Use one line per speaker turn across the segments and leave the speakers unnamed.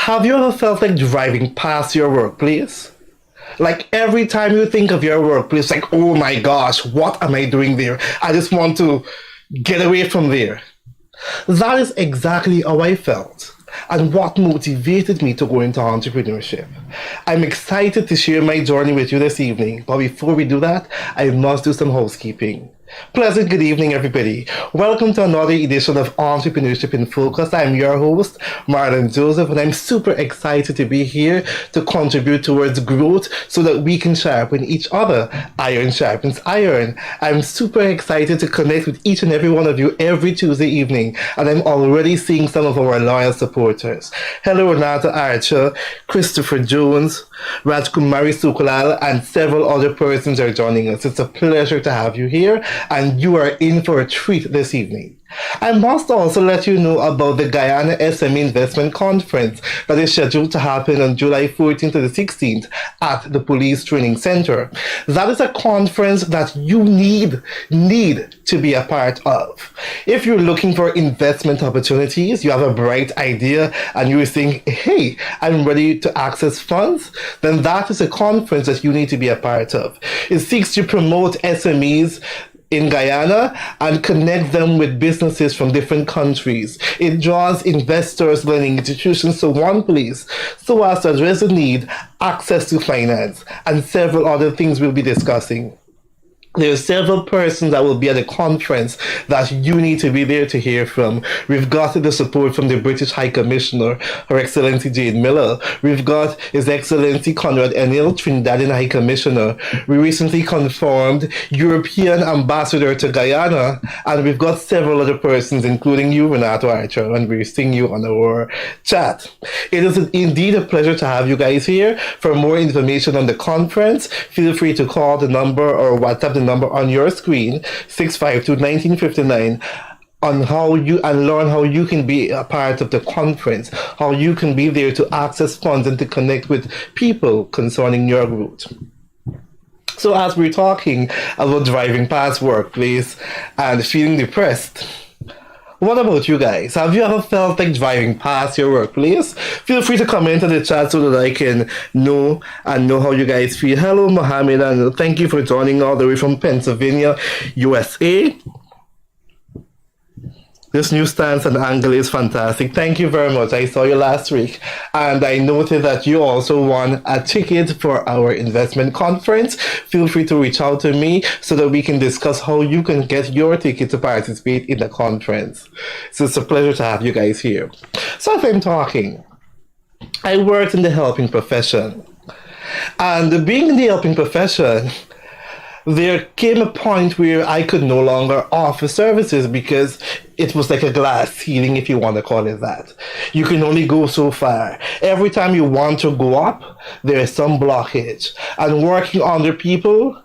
Have you ever felt like driving past your workplace? Like every time you think of your workplace, like, oh my gosh, what am I doing there? I just want to get away from there. That is exactly how I felt and what motivated me to go into entrepreneurship. I'm excited to share my journey with you this evening, but before we do that, I must do some housekeeping. Pleasant good evening, everybody. Welcome to another edition of Entrepreneurship in Focus. I'm your host, Marlon Joseph, and I'm super excited to be here to contribute towards growth so that we can sharpen each other. Iron sharpens iron. I'm super excited to connect with each and every one of you every Tuesday evening, and I'm already seeing some of our loyal supporters. Hello, Renata Archer, Christopher Jones, Rajkumari Sukulal, and several other persons are joining us. It's a pleasure to have you here, and you are in for a treat this evening. I must also let you know about the Guyana SME Investment Conference that is scheduled to happen on July 14th to the 16th at the Police Training Center. That is a conference that you need to be a part of. If you're looking for investment opportunities, you have a bright idea, and you're saying, hey, I'm ready to access funds, then that is a conference that you need to be a part of. It seeks to promote SMEs in Guyana and connect them with businesses from different countries. It draws investors, lending institutions to one place so as to address the need, access to finance, and several other things we'll be discussing. There are several persons that will be at the conference that you need to be there to hear from. We've got the support from the British High Commissioner, Her Excellency Jane Miller. We've got His Excellency Conrad Enil, Trinidadian High Commissioner. We recently confirmed European Ambassador to Guyana, and we've got several other persons, including you, Renato Archer, and we're seeing you on our chat. It is indeed a pleasure to have you guys here. For more information on the conference, feel free to call the number or WhatsApp the number on your screen, 652-1959, on how you and learn how you can be a part of the conference, how you can be there to access funds and to connect with people concerning your growth. So as we're talking about driving past workplace and feeling depressed, what about you guys? Have you ever felt like driving past your workplace? Feel free to comment in the chat so that I can know how you guys feel. Hello, Mohammed, and thank you for joining all the way from Pennsylvania, USA. This new stance and angle is fantastic. Thank you very much. I saw you last week, and I noted that you also won a ticket for our investment conference. Feel free to reach out to me so that we can discuss how you can get your ticket to participate in the conference. So it's a pleasure to have you guys here. So as I'm talking, I worked in the helping profession. And being in the helping profession, there came a point where I could no longer offer services because it was like a glass ceiling, if you want to call it that. You can only go so far. Every time you want to go up, there is some blockage. And working under people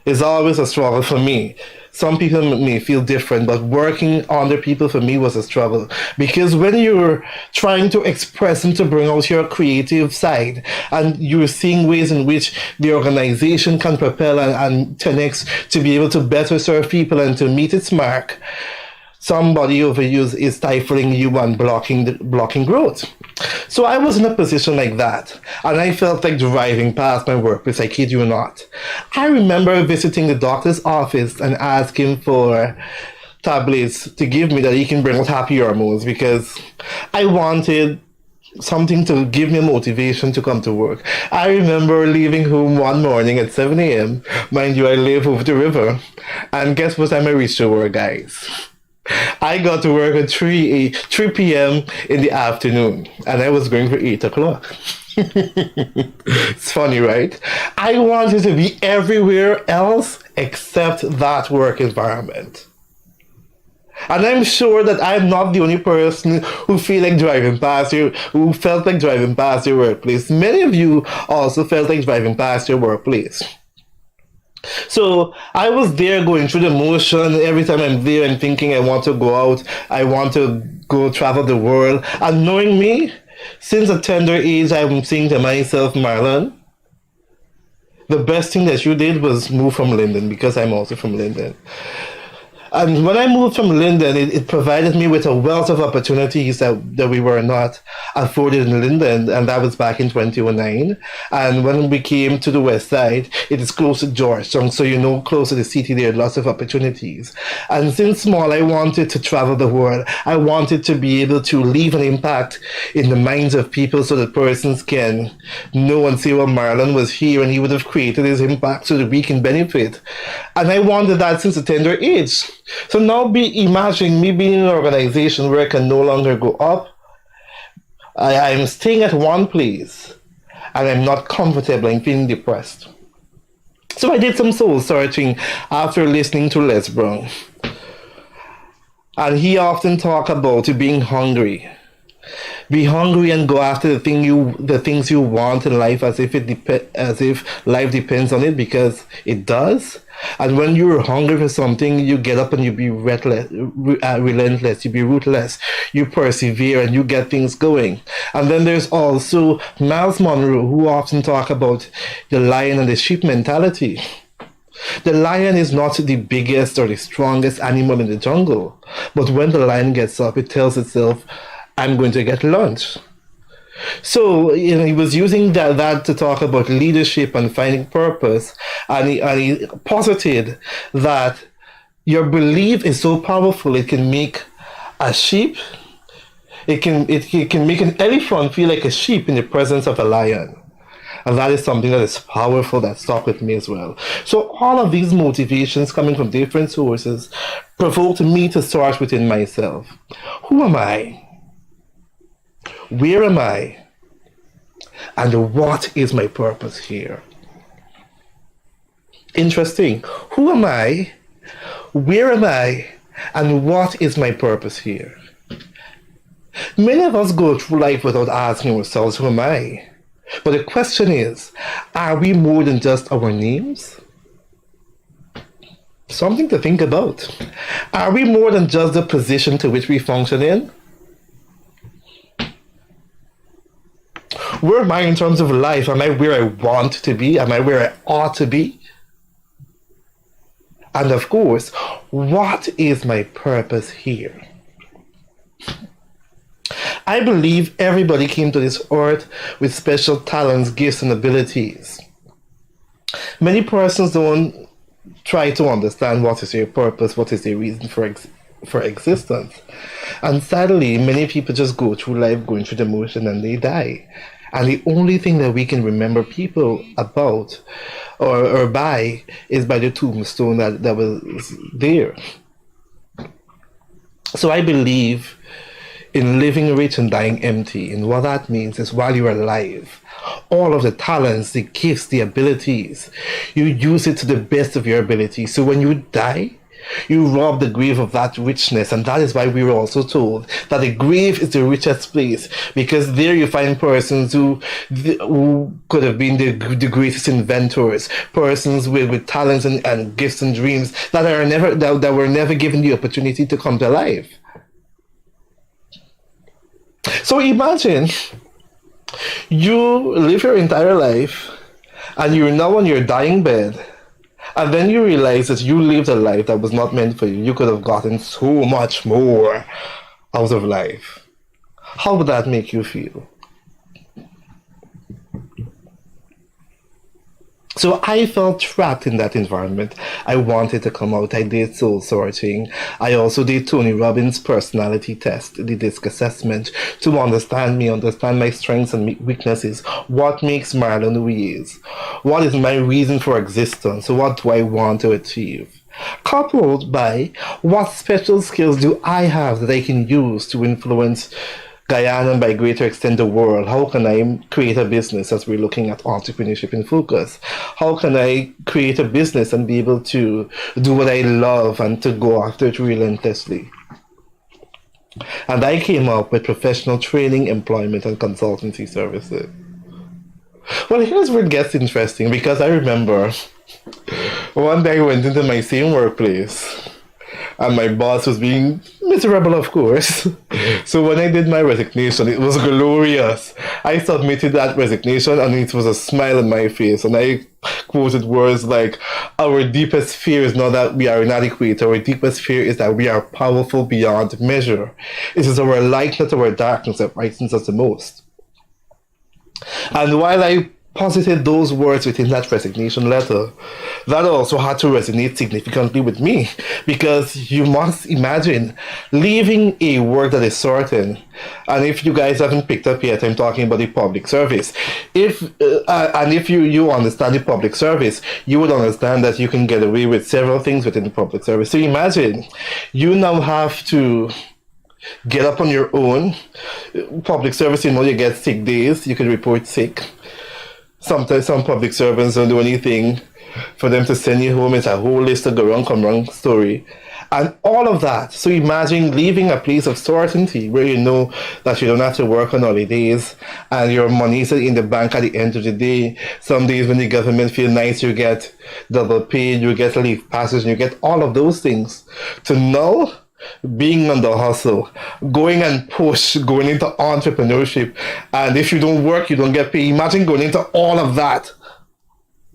is always a struggle for me. Some people may feel different, but working under people for me was a struggle. Because when you're trying to express and to bring out your creative side, and you're seeing ways in which the organization can propel and 10x to be able to better serve people and to meet its mark, somebody over you is stifling you and blocking growth. So I was in a position like that, and I felt like driving past my workplace, I kid you not. I remember visiting the doctor's office and asking for tablets to give me that he can bring out happy hormones because I wanted something to give me motivation to come to work. I remember leaving home one morning at 7 a.m. Mind you, I live over the river, and guess what time I reached to work, guys? I got to work at 3 p.m. in the afternoon, and I was going for 8 o'clock. It's funny, right? I wanted to be everywhere else except that work environment. And I'm sure that I'm not the only person who felt like driving past your workplace. Many of you also felt like driving past your workplace. So I was there going through the motion. Every time I'm there and thinking I want to go out, I want to go travel the world. And knowing me, since a tender age, I'm saying to myself, Marlon, the best thing that you did was move from Linden, because I'm also from Linden. And when I moved from Linden, it provided me with a wealth of opportunities that we were not afforded in Linden, and that was back in 2009. And when we came to the west side, it is close to Georgetown, so close to the city, there are lots of opportunities. And since small, I wanted to travel the world. I wanted to be able to leave an impact in the minds of people so that persons can know and say, well, Marlon was here and he would have created his impact so that we can benefit. And I wanted that since a tender age. So now imagine me being in an organization where I can no longer go up. I'm staying at one place and I'm not comfortable. I'm feeling depressed. So I did some soul searching after listening to Les Brown. And he often talk about being hungry. Be hungry and go after the things you want in life as if life depends on it, because it does. And when you're hungry for something, you get up and you be relentless, you be ruthless, you persevere and you get things going. And then there's also Miles Monroe, who often talk about the lion and the sheep mentality. The lion is not the biggest or the strongest animal in the jungle, but when the lion gets up, it tells itself, I'm going to get lunch. So he was using that to talk about leadership and finding purpose, and he posited that your belief is so powerful it can make a sheep, it can make an elephant feel like a sheep in the presence of a lion. And that is something that is powerful, that stuck with me as well. So all of these motivations coming from different sources provoked me to start within myself. Who am I? Where am I? And what is my purpose here? Interesting. Who am I? Where am I? And what is my purpose here? Many of us go through life without asking ourselves, who am I? But the question is, are we more than just our names? Something to think about. Are we more than just the position to which we function in? Where am I in terms of life? Am I where I want to be? Am I where I ought to be? And of course, what is my purpose here? I believe everybody came to this earth with special talents, gifts, and abilities. Many persons don't try to understand what is their purpose, what is their reason for existence. And sadly, many people just go through life going through the motion and they die. And the only thing that we can remember people about or by is by the tombstone that was there. So I believe in living rich and dying empty. And what that means is while you're alive, all of the talents, the gifts, the abilities, you use it to the best of your ability. So when you die, you rob the grave of that richness. And that is why we were also told that the grave is the richest place, because there you find persons who could have been the greatest inventors, persons with talents and gifts and dreams that were never given the opportunity to come to life. So imagine you live your entire life and you're now on your dying bed, and then you realize that you lived a life that was not meant for you. You could have gotten so much more out of life. How would that make you feel? So I felt trapped in that environment. I wanted to come out. I did soul searching. I also did Tony Robbins' personality test, the DISC assessment, to understand me, understand my strengths and weaknesses. What makes Marlon who he is? What is my reason for existence? What do I want to achieve? Coupled by what special skills do I have that I can use to influence Guyana and by greater extent the world? How can I create a business, as we're looking at entrepreneurship in focus? How can I create a business and be able to do what I love and to go after it relentlessly? And I came up with professional training, employment, and consultancy services. Well, here's where it gets interesting, because I remember one day I went into my same workplace and my boss was being miserable, of course. So when I did my resignation, it was glorious. I submitted that resignation and it was a smile on my face. And I quoted words like, our deepest fear is not that we are inadequate. Our deepest fear is that we are powerful beyond measure. It is our light, not our darkness, that frightens us the most. And while I posited those words within that resignation letter, that also had to resonate significantly with me, because you must imagine leaving a work that is certain. And if you guys haven't picked up yet, I'm talking about the public service. If you understand the public service, you would understand that you can get away with several things within the public service. So imagine you now have to get up on your own. Public service, you get sick days, you can report sick. Sometimes some public servants don't do anything for them to send you home. It's a whole list of go wrong, come wrong story. And all of that. So imagine leaving a place of certainty where you know that you don't have to work on holidays and your money is in the bank at the end of the day. Some days when the government feel nice, you get double paid, you get leave passes, you get all of those things. To now being on the hustle, going and push, going into entrepreneurship, and if you don't work, you don't get paid. Imagine going into all of that.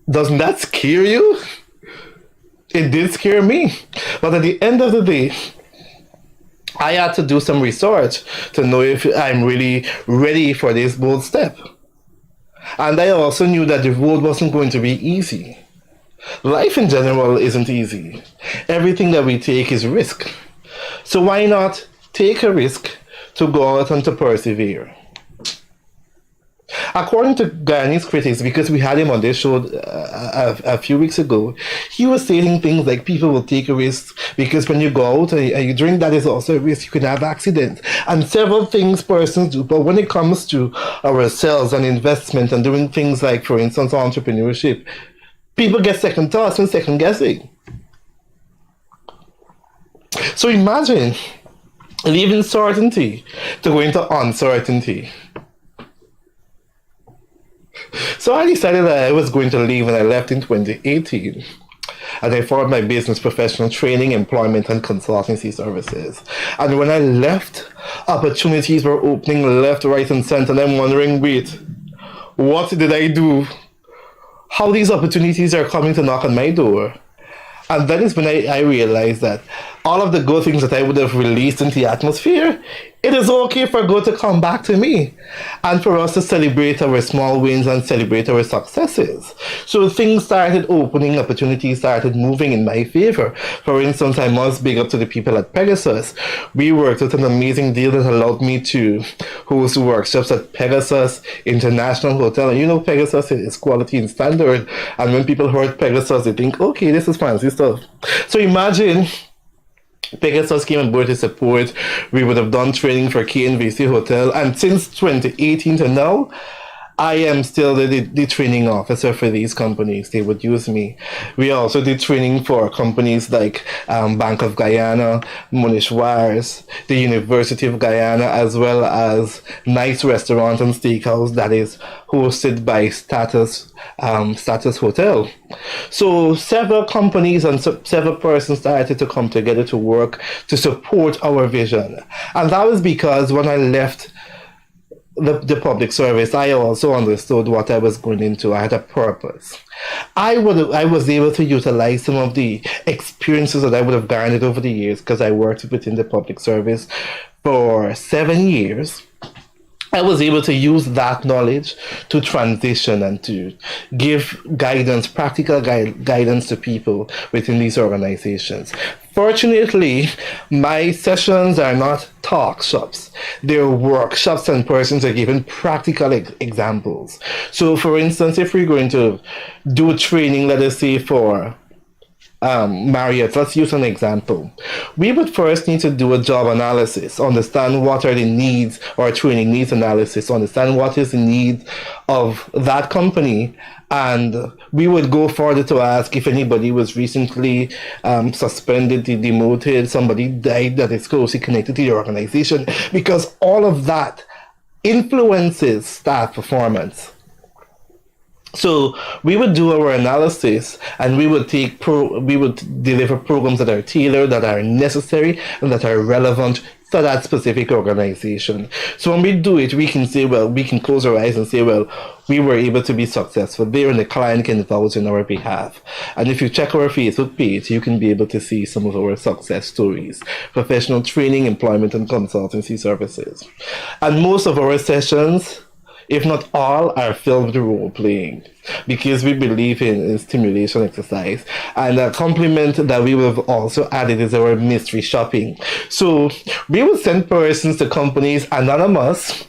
Doesn't that scare you? It did scare me. But at the end of the day, I had to do some research to know if I'm really ready for this bold step. And I also knew that the road wasn't going to be easy. Life in general isn't easy. Everything that we take is risk. So why not take a risk to go out and to persevere? According to Guyanese critics, because we had him on this show a few weeks ago, he was saying things like people will take a risk because when you go out and you drink, that is also a risk. You can have accidents and several things persons do. But when it comes to ourselves and investment and doing things like, for instance, entrepreneurship, people get second thoughts and second guessing. So imagine leaving certainty to go into uncertainty. So I decided that I was going to leave, and I left in 2018. And I followed my business professional training, employment, and consultancy services. And when I left, opportunities were opening left, right, and center. And I'm wondering, wait, what did I do? How these opportunities are coming to knock on my door? And that is when I realized that all of the good things that I would have released into the atmosphere, it is okay for good to come back to me and for us to celebrate our small wins and celebrate our successes. So things started opening, opportunities started moving in my favor. For instance, I must big up to the people at Pegasus. We worked with an amazing deal that allowed me to host workshops at Pegasus International Hotel. And you know, Pegasus is quality and standard. And when people heard Pegasus, they think, okay, this is fancy stuff. So imagine Pegasus came on board to support. We would have done training for KNVC Hotel, and since 2018 to now, I am still the training officer for these companies. They would use me. We also did training for companies like Bank of Guyana, Monish Wires, the University of Guyana, as well as Nice Restaurant and Steakhouse that is hosted by Status Hotel. So several companies and several persons started to come together to work to support our vision. And that was because when I left the public service, I also understood what I was going into. I had a purpose. I was able to utilize some of the experiences that I would have garnered over the years, because I worked within the public service for 7 years. I was able to use that knowledge to transition and to give guidance, practical guidance to people within these organizations. Fortunately, my sessions are not talk shops. They're workshops, and persons are given practical examples. So for instance, if we're going to do training, let us say for Marriott, let's use an example. We would first need to do a job analysis, understand what are the needs, or training needs analysis, understand what is the need of that company, and we would go further to ask if anybody was recently suspended, demoted, somebody died that is closely connected to the organization, because all of that influences staff performance. So we would do our analysis, and we would deliver programs that are tailored, that are necessary, and that are relevant for that specific organization. So when we do it, we can say, well, we can close our eyes and say, well, we were able to be successful there, and the client can vouch on our behalf. And if you check our Facebook page, you can be able to see some of our success stories, professional training, employment, and consultancy services. And most of our sessions, if not all, are filmed role playing because we believe in stimulation exercise. And a complement that we will have also added is our mystery shopping. So we will send persons to companies anonymous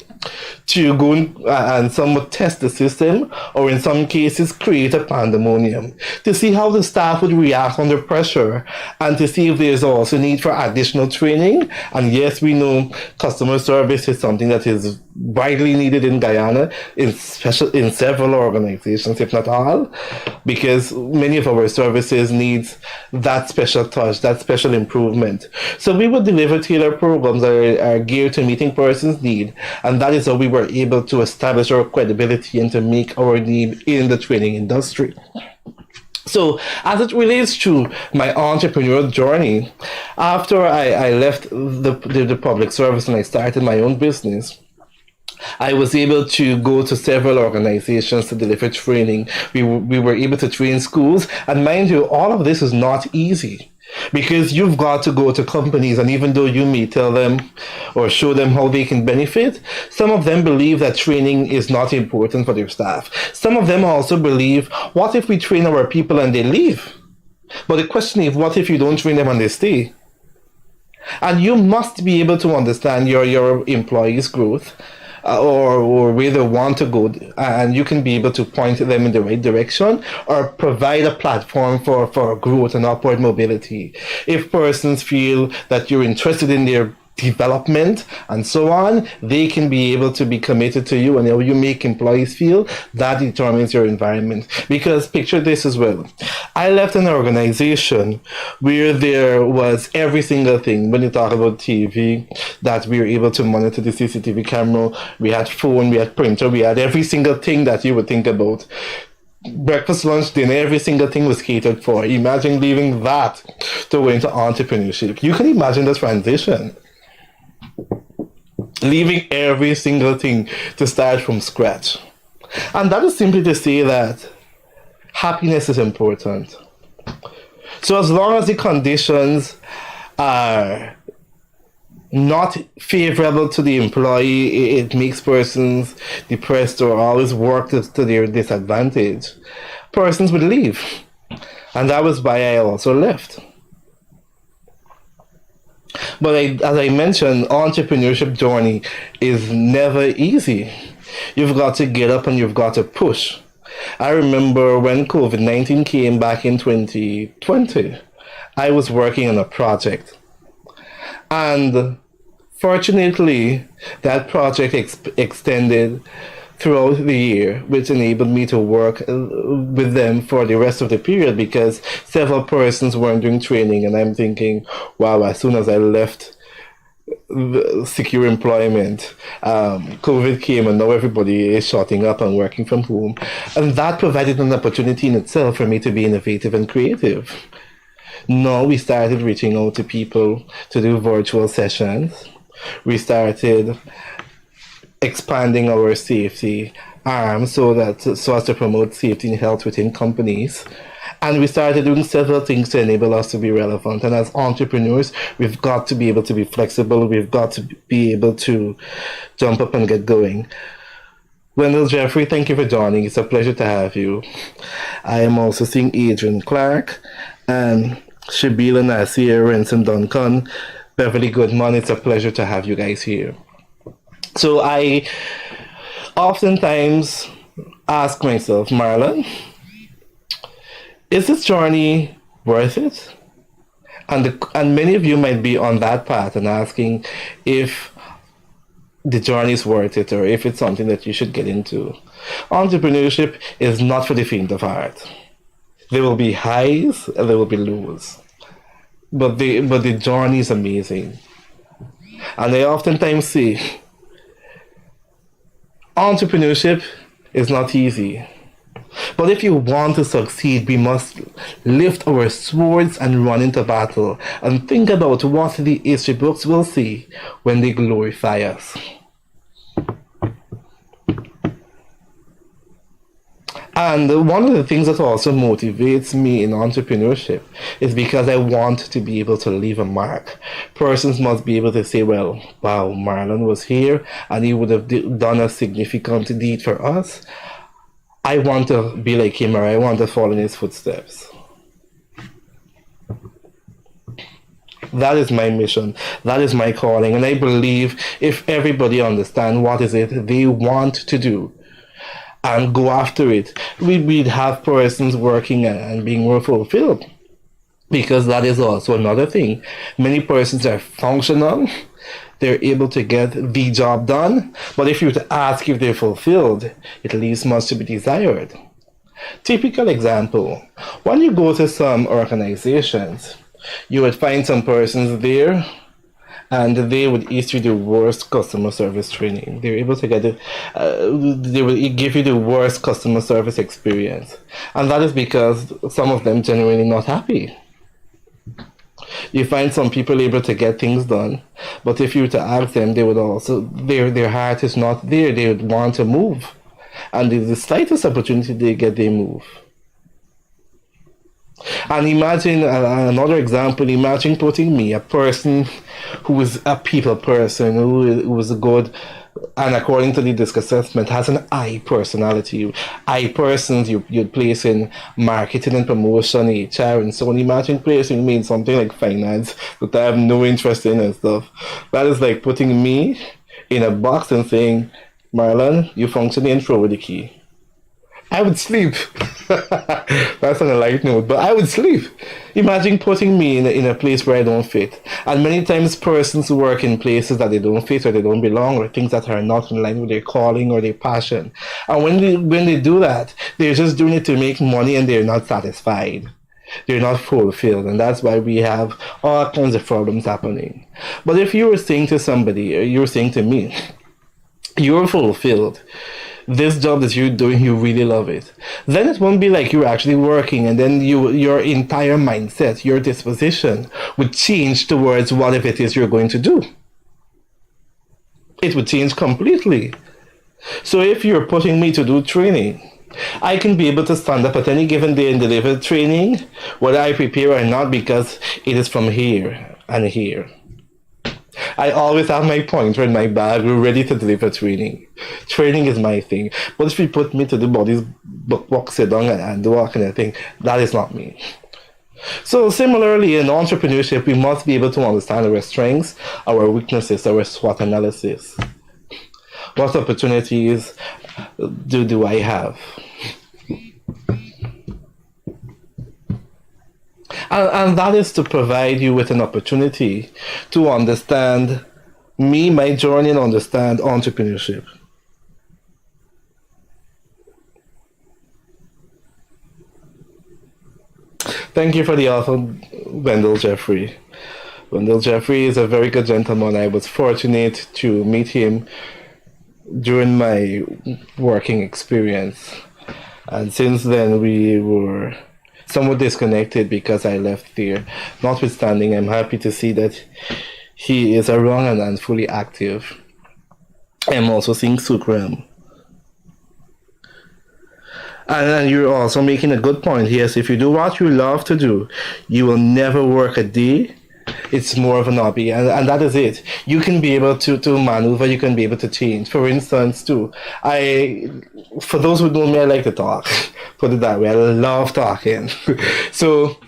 to go and some would test the system, or in some cases create a pandemonium to see how the staff would react under pressure, and to see if there's also need for additional training. And yes, we know customer service is something that is widely needed in Guyana, in several organizations, if not all, because many of our services needs that special touch, that special improvement. So we would deliver tailored programs that are geared to meeting persons' need, and that is how we were able to establish our credibility and to make our name in the training industry. So, as it relates to my entrepreneurial journey, after I left the public service and I started my own business, I was able to go to several organizations to deliver training. We were able to train schools. And mind you, all of this is not easy because you've got to go to companies, and even though you may tell them or show them how they can benefit, some of them believe that training is not important for their staff. Some of them also believe, what if we train our people and they leave? But the question is, what if you don't train them and they stay? And you must be able to understand your employees' growth, or where they want to go, and you can be able to point them in the right direction or provide a platform for growth and upward mobility. If persons feel that you're interested in their development and so on, they can be able to be committed to you, and how you make employees feel, that determines your environment. Because picture this as well. I left an organization where there was every single thing. When you talk about TV, that we were able to monitor the CCTV camera, we had phone, we had printer, we had every single thing that you would think about. Breakfast, lunch, dinner, every single thing was catered for. Imagine leaving that to go into entrepreneurship. You can imagine the transition. Leaving every single thing to start from scratch. And that is simply to say that happiness is important. So as long as the conditions are not favorable to the employee, it makes persons depressed or always work to their disadvantage, persons would leave. And that was why I also left. But as I mentioned, entrepreneurship journey is never easy. You've got to get up and you've got to push. I remember when COVID-19 came back in 2020, I was working on a project. And fortunately, that project extended throughout the year, which enabled me to work with them for the rest of the period, because several persons weren't doing training. And I'm thinking, wow, as soon as I left secure employment, COVID came, and now everybody is shutting up and working from home. And that provided an opportunity in itself for me to be innovative and creative. Now we started reaching out to people to do virtual sessions. We started expanding our safety arm so as to promote safety and health within companies. And we started doing several things to enable us to be relevant. And as entrepreneurs, we've got to be able to be flexible. We've got to be able to jump up and get going. Wendell Jeffrey, thank you for joining. It's a pleasure to have you. I am also seeing Adrian Clark and Shabila Nasir, Ransom Duncan, Beverly Goodman. It's a pleasure to have you guys here. So I oftentimes ask myself, Marlon, is this journey worth it? And many of you might be on that path and asking if the journey is worth it, or if it's something that you should get into. Entrepreneurship is not for the faint of heart. There will be highs and there will be lows. But the journey is amazing. And I oftentimes say, entrepreneurship is not easy. But if you want to succeed, we must lift our swords and run into battle and think about what the history books will see when they glorify us. And one of the things that also motivates me in entrepreneurship is because I want to be able to leave a mark. Persons must be able to say, well, wow, Marlon was here and he would have done a significant deed for us. I want to be like him, or I want to follow in his footsteps. That is my mission. That is my calling. And I believe if everybody understands what is it they want to do and go after it, we'd have persons working and being more fulfilled. Because that is also another thing. Many persons are functional. They're able to get the job done. But if you were to ask if they're fulfilled, it leaves much to be desired. Typical example, when you go to some organizations, you would find some persons there and they would issue the worst customer service training. They're able to get it, they will give you the worst customer service experience. And that is because some of them genuinely not happy. You find some people able to get things done, but if you were to ask them, they would also, their heart is not there. They would want to move. And the slightest opportunity they get, they move. And imagine another example, imagine putting me, a person who is a people person, who is a good, and according to the disc assessment, has an I personality. I persons you'd place in marketing and promotion, HR, and so on. Imagine placing me in something like finance that I have no interest in and stuff. That is like putting me in a box and saying, Marlon, you function and throw with the key. I would sleep. That's on a light note, but I would sleep. Imagine putting me in a place where I don't fit. And many times persons work in places that they don't fit or they don't belong, or things that are not in line with their calling or their passion. And when they do that, they're just doing it to make money and they're not satisfied. They're not fulfilled, and that's why we have all kinds of problems happening. But if you were saying to somebody, or you were saying to me, you're fulfilled, this job that you're doing, you really love it, then it won't be like you're actually working, and then your entire mindset, your disposition would change towards what if it is you're going to do. It would change completely. So if you're putting me to do training, I can be able to stand up at any given day and deliver training, whether I prepare or not, because it is from here and here. I always have my pointer in my bag, ready to deliver training. Training is my thing. But if you put me to the body's book, sit down and do all kind of thing, that is not me. So similarly, in entrepreneurship, we must be able to understand our strengths, our weaknesses, our SWOT analysis. What opportunities do I have? And that is to provide you with an opportunity to understand me, my journey, and understand entrepreneurship. Thank you for the author, Wendell Jeffrey. Wendell Jeffrey is a very good gentleman. I was fortunate to meet him during my working experience. And since then, we were somewhat disconnected because I left there. Notwithstanding, I'm happy to see that he is around and fully active. I'm also seeing Sukram. And you're also making a good point. Yes, if you do what you love to do, you will never work a day. It's more of an hobby, and that is it. You can be able to maneuver, you can be able to change. For instance, too, for those who know me, I like to talk. Put it that way, I love talking. So,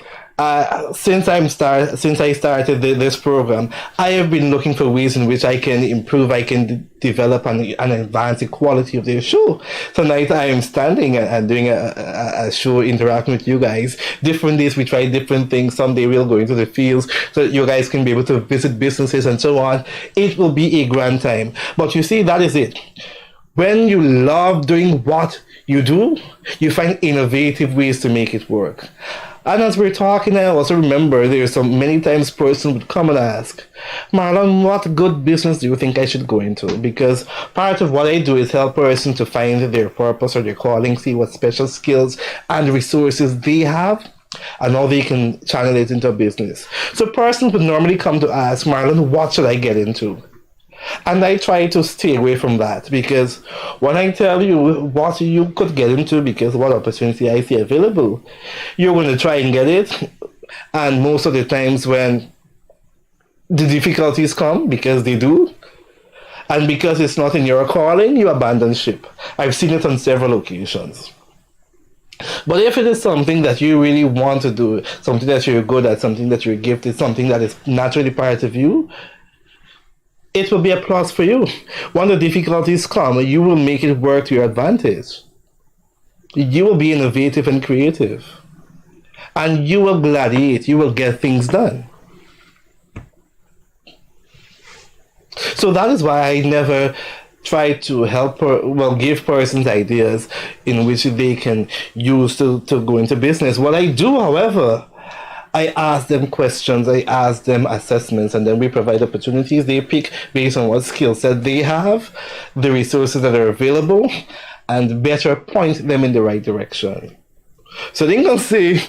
since I started this program, I have been looking for ways in which I can improve, I can develop and advance the quality of the show. Tonight I am standing and doing a show, interacting with you guys. Different days we try different things. Someday we'll go into the fields so that you guys can be able to visit businesses and so on. It will be a grand time. But you see, that is it. When you love doing what you do, you find innovative ways to make it work. And as we're talking, I also remember there's so many times person would come and ask, Marlon, what good business do you think I should go into? Because part of what I do is help person to find their purpose or their calling, see what special skills and resources they have, and how they can channel it into a business. So persons would normally come to ask, Marlon, what should I get into? And I try to stay away from that because when I tell you what you could get into, because what opportunity I see available, you're going to try and get it. And most of the times when the difficulties come, because they do, and because it's not in your calling, you abandon ship. I've seen it on several occasions. But if it is something that you really want to do, something that you're good at, something that you're gifted, something that is naturally part of you, it will be a plus for you. When the difficulties come, you will make it work to your advantage. You will be innovative and creative. And you will gladiate. You will get things done. So that is why I never try to give persons ideas in which they can use to go into business. What I do, however, I ask them questions, I ask them assessments, and then we provide opportunities. They pick based on what skill set they have, the resources that are available, and better point them in the right direction. So they can say,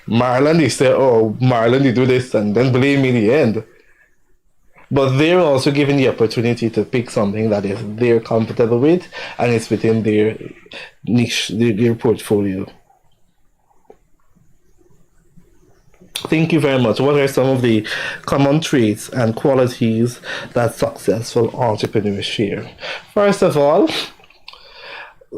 Marlon, they say, oh, Marlon, you do this, and then blame me in the end. But they're also given the opportunity to pick something that is they're comfortable with, and it's within their niche, their portfolio. Thank you very much. What are some of the common traits and qualities that successful entrepreneurs share? First of all,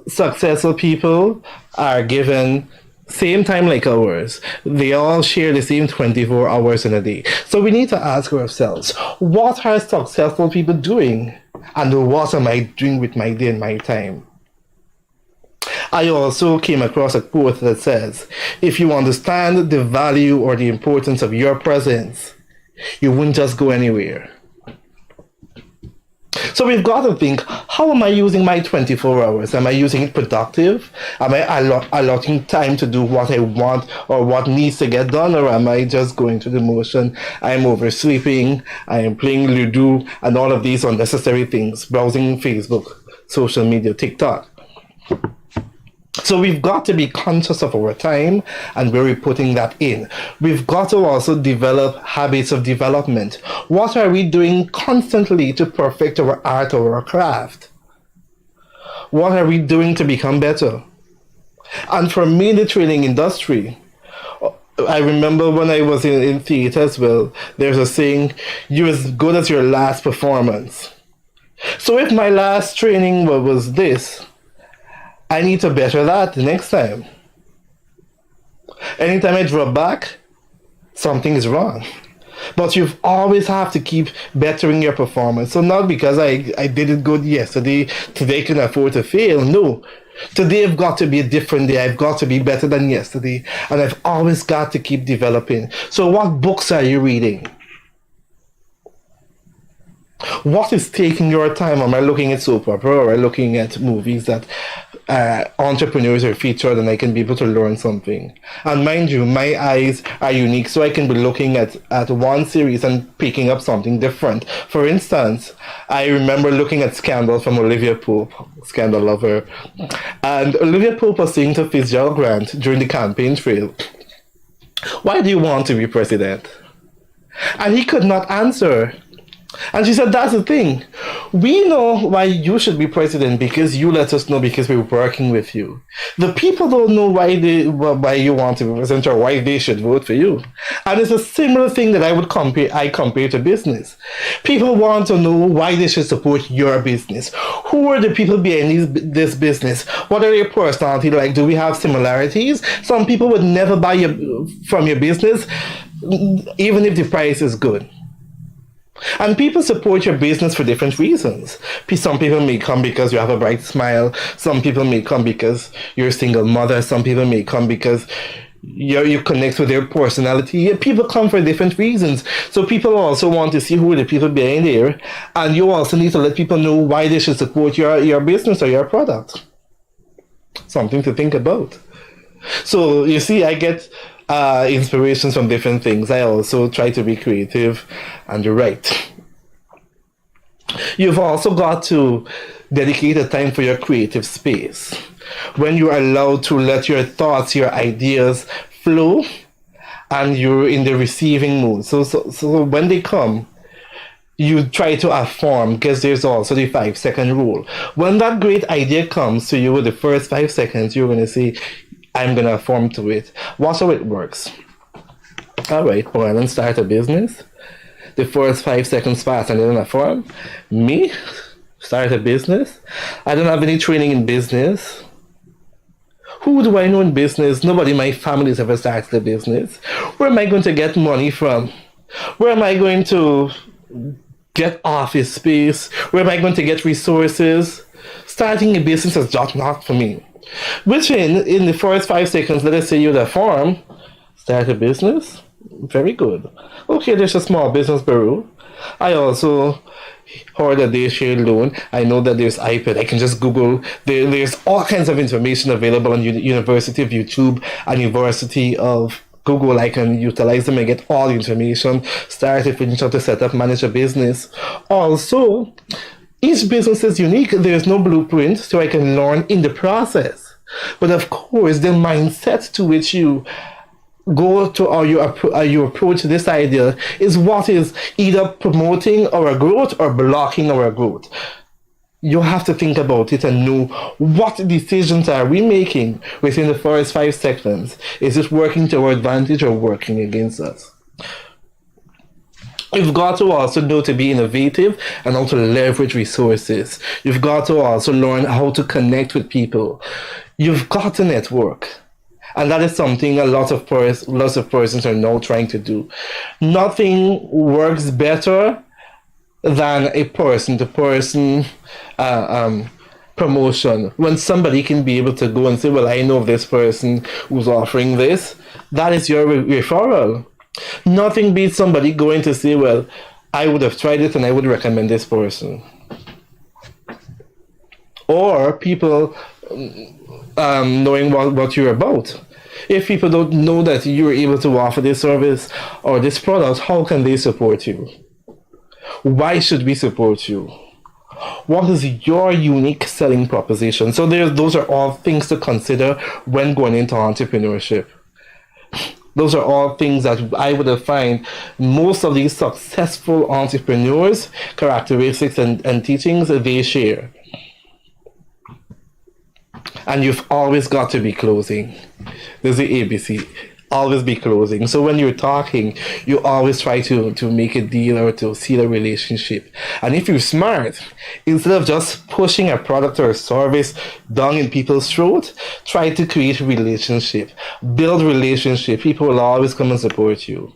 successful people are given same time like ours. They all share the same 24 hours in a day. So we need to ask ourselves, what are successful people doing? And what am I doing with my day and my time? I also came across a quote that says, if you understand the value or the importance of your presence, you wouldn't just go anywhere. So we've got to think, how am I using my 24 hours? Am I using it productive? Am I allotting time to do what I want or what needs to get done? Or am I just going through the motion? I'm oversleeping, I am playing Ludo and all of these unnecessary things, browsing Facebook, social media, TikTok. So we've got to be conscious of our time and where we're putting that in. We've got to also develop habits of development. What are we doing constantly to perfect our art or our craft? What are we doing to become better? And for me in the training industry, I remember when I was in theater as well, there's a saying, you're as good as your last performance. So if my last training was this, I need to better that the next time. Anytime I drop back, something is wrong. But you always have to keep bettering your performance. So not because I did it good yesterday, today I can afford to fail. No. Today I've got to be a different day. I've got to be better than yesterday. And I've always got to keep developing. So what books are you reading? What is taking your time? Am I looking at soap opera or am I looking at movies that entrepreneurs are featured and I can be able to learn something? And mind you, my eyes are unique, so I can be looking at one series and picking up something different. For instance, I remember looking at Scandal from Olivia Pope, Scandal lover. And Olivia Pope was saying to Fitzgerald Grant during the campaign trail, why do you want to be president? And he could not answer. And she said, that's the thing. We know why you should be president because you let us know because we're working with you. The people don't know why you want to be president or why they should vote for you. And it's a similar thing that I compare to business. People want to know why they should support your business. Who are the people behind this business? What are their personality like? Do we have similarities? Some people would never buy from your business even if the price is good. And people support your business for different reasons. Some people may come because you have a bright smile. Some people may come because you're a single mother. Some people may come because you connect with their personality. People come for different reasons. So people also want to see who are the people behind there. And you also need to let people know why they should support your business or your product. Something to think about. So you see, I get inspirations from different things. I also try to be creative and write. You've also got to dedicate a time for your creative space. When you're allowed to let your thoughts, your ideas flow, and you're in the receiving mood. So when they come, you try to affirm, because there's also the 5 second rule. When that great idea comes to you with the first 5 seconds, you're going to say, I'm going to affirm to it. Watch how it works. All right, Marlon, start a business. The first 5 seconds pass and then affirm. Me, start a business. I don't have any training in business. Who do I know in business? Nobody in my family has ever started a business. Where am I going to get money from? Where am I going to get office space? Where am I going to get resources? Starting a business is just not for me. Which in the first 5 seconds, let us say you're the farm, start a business. Very good. Okay, there's a small business bureau. I also heard that they share loan. I know that there's iPad. I can just Google. There's all kinds of information available on University of YouTube and University of Google. I can utilize them and get all the information. Start, finish how to set up, manage a business. Also, each business is unique. There's no blueprint, so I can learn in the process. But of course, the mindset to which you go to or you approach this idea is what is either promoting our growth or blocking our growth. You have to think about it and know what decisions are we making within the first 5 seconds. Is it working to our advantage or working against us? You've got to also know to be innovative and how to leverage resources. You've got to also learn how to connect with people. You've got to network. And that is something lots of persons are now trying to do. Nothing works better than a person-to-person promotion. When somebody can be able to go and say, well, I know this person who's offering this, that is your referral. Nothing beats somebody going to say, well, I would have tried it and I would recommend this person. Or people knowing what you're about. If people don't know that you're able to offer this service or this product, how can they support you? Why should we support you? What is your unique selling proposition? So those are all things to consider when going into entrepreneurship. Those are all things that I would have find most of these successful entrepreneurs, characteristics and teachings they share. And you've always got to be closing. There's the ABC. Always be closing. So when you're talking, you always try to make a deal or to seal a relationship. And if you're smart, instead of just pushing a product or a service down in people's throat, try to create a relationship. Build relationship. People will always come and support you.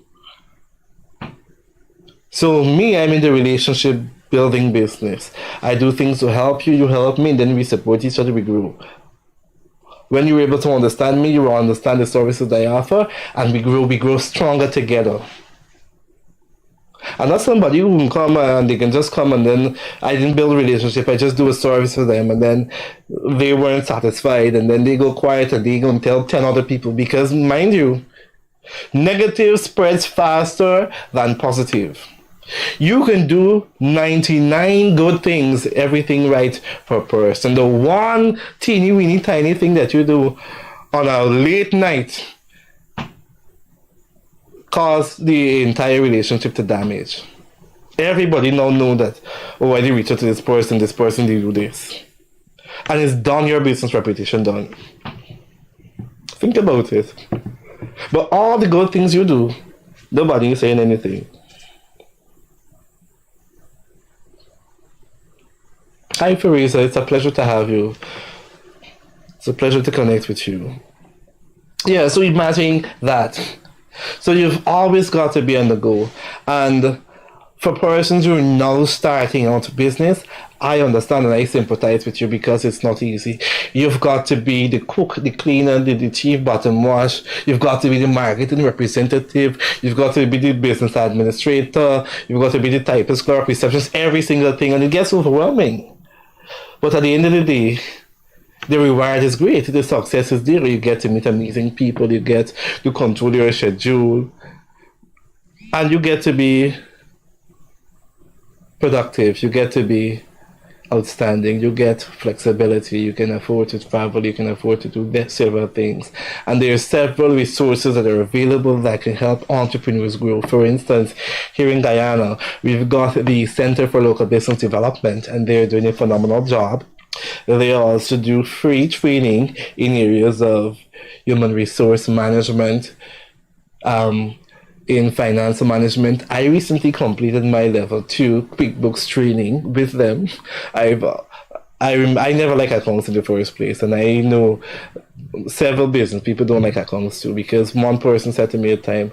So me, I'm in the relationship building business. I do things to help you, you help me, and then we support each other, we grow. When you're able to understand me, you will understand the services I offer, and we grow stronger together. And not somebody who can come and they can just come and then I didn't build a relationship, I just do a service for them and then they weren't satisfied and then they go quiet and they go and tell 10 other people, because mind you, negative spreads faster than positive. You can do 99 good things, everything right for a person. The one teeny weeny tiny thing that you do on a late night cause the entire relationship to damage. Everybody now know that, oh, I did reach out to this person did do this. And it's done, your business reputation done. Think about it. But all the good things you do, nobody is saying anything. Hi, Farisa. It's a pleasure to have you. It's a pleasure to connect with you. Yeah, so imagine that. So you've always got to be on the go. And for persons who are now starting out business, I understand and I sympathize with you because it's not easy. You've got to be the cook, the cleaner, the chief bottom wash. You've got to be the marketing representative. You've got to be the business administrator. You've got to be the typist, clerk, receptionist, every single thing. And it gets overwhelming. But at the end of the day, The reward is great. The success is there. You get to meet amazing people. You get to control your schedule, and you get to be productive. You get to be outstanding. You get flexibility. You can afford to travel. You can afford to do several things. And there are several resources that are available that can help entrepreneurs grow. For instance, here in Guyana, we've got the Center for Local Business Development, and they're doing a phenomenal job. They also do free training in areas of human resource management, in financial management. I recently completed my level 2 QuickBooks training with them. I've I never like accounts in the first place, and I know several business people don't like accounts too, because one person said to me at the time,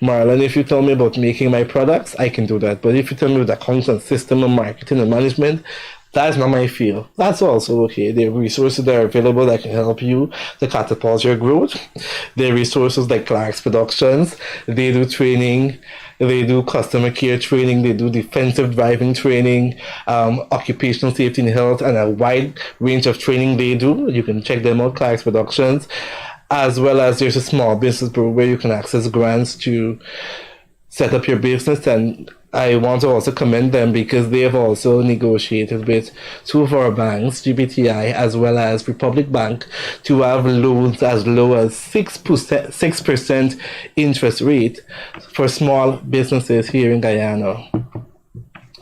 Marlon, if you tell me about making my products, I can do that. But if you tell me about accounts and system and marketing and management, that's not my field. That's also okay. There are resources that are available that can help you to catapult your growth. There are resources like Clark's Productions. They do training. They do customer care training. They do defensive driving training, occupational safety and health, and a wide range of training they do. You can check them out, Clark's Productions. As well as there's a small business group where you can access grants to set up your business. And I want to also commend them because they have also negotiated with two of our banks, GBTI as well as Republic Bank, to have loans as low as 6% interest rate for small businesses here in Guyana.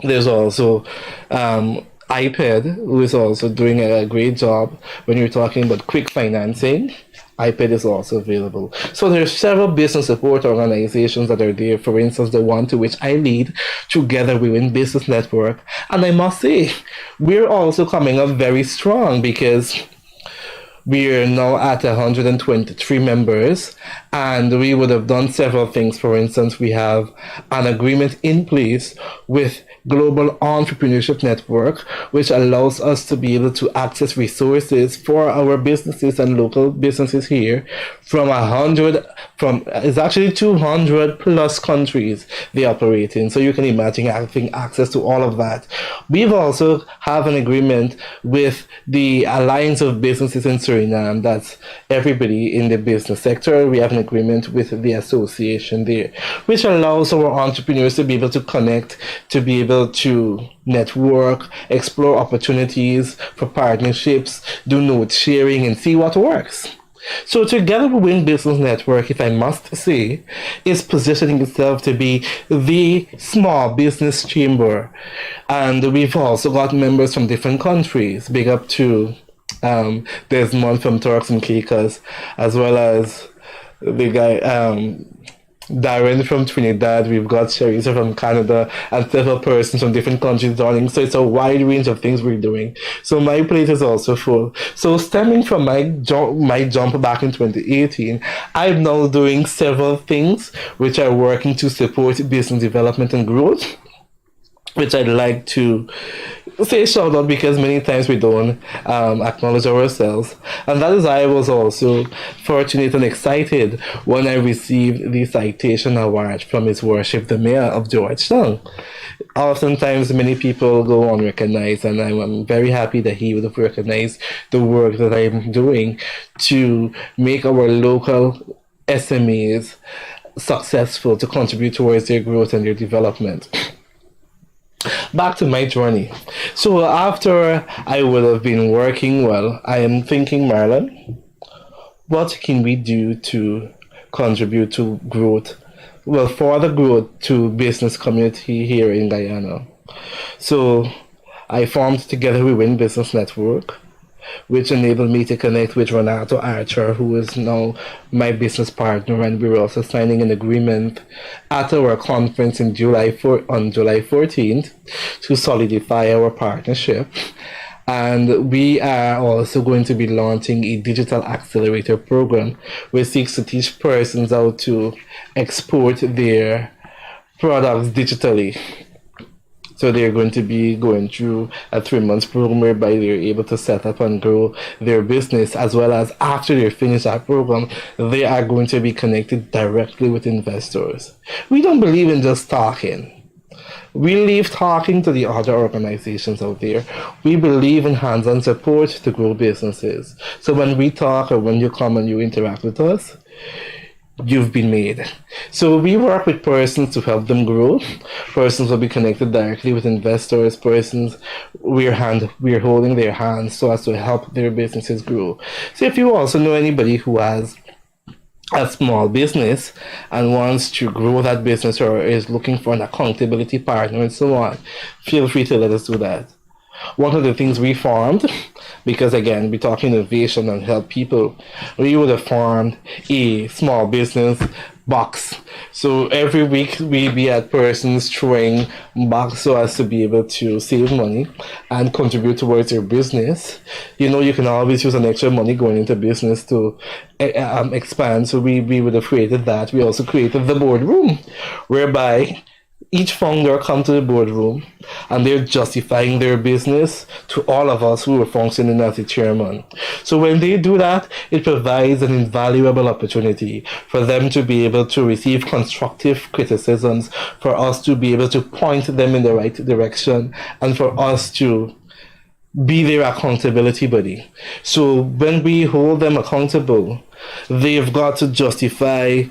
There's also iPad, who is also doing a great job when you're talking about quick financing. iPad is also available. So there are several business support organizations that are there. For instance, the one to which I lead, Together We Win Business Network. And I must say, we're also coming up very strong because we are now at 123 members, and we would have done several things. For instance, we have an agreement in place with Global Entrepreneurship Network, which allows us to be able to access resources for our businesses and local businesses here it's actually 200 plus countries they operate in. So you can imagine having access to all of that. We've also have an agreement with the Alliance of Businesses in Suriname. That's everybody in the business sector. We have an agreement with the association there, which allows our entrepreneurs to be able to connect, to be able to network, explore opportunities for partnerships, do note sharing, and see what works. So Together We Win Business Network, if I must say, is positioning itself to be the small business chamber. And we've also got members from different countries. Big up to there's one from Turks and Caicos, as well as the guy Darren from Trinidad. We've got Sharisa from Canada, and several persons from different countries joining. So it's a wide range of things we're doing. So my plate is also full. So stemming from my jump back in 2018, I'm now doing several things which are working to support business development and growth, which I'd like to say shout out because many times we don't acknowledge ourselves. And that is why I was also fortunate and excited when I received the citation award from His Worship the Mayor of Georgetown. Oftentimes many people go unrecognized, and I'm very happy that he would have recognized the work that I'm doing to make our local SMEs successful, to contribute towards their growth and their development. Back to my journey. So after I would have been working well, I am thinking, Marlon, what can we do to contribute to growth? Well, for the growth to business community here in Guyana. So I formed Together We Win Business Network, which enabled me to connect with Renato Archer, who is now my business partner, and we were also signing an agreement at our conference on July 14th to solidify our partnership. And we are also going to be launching a digital accelerator program which seeks to teach persons how to export their products digitally. So they're going to be going through a 3-month program whereby they're able to set up and grow their business, as well as after they finish that program, they are going to be connected directly with investors. We don't believe in just talking. We leave talking to the other organizations out there. We believe in hands-on support to grow businesses. So when we talk or when you come and you interact with us, you've been made. So we work with persons to help them grow. Persons will be connected directly with investors. Persons we're holding their hands so as to help their businesses grow. So if you also know anybody who has a small business and wants to grow that business or is looking for an accountability partner and so on, feel free to let us do that. One of the things we formed, because again, we talk innovation and help people, we would have formed a small business box. So every week we be at persons throwing box so as to be able to save money and contribute towards your business. You know, you can always use an extra money going into business to expand. So we would have created that. We also created the boardroom, whereby each founder come to the boardroom and they're justifying their business to all of us who are functioning as the chairman. So when they do that, it provides an invaluable opportunity for them to be able to receive constructive criticisms, for us to be able to point them in the right direction, and for us to be their accountability buddy. So when we hold them accountable, they've got to justify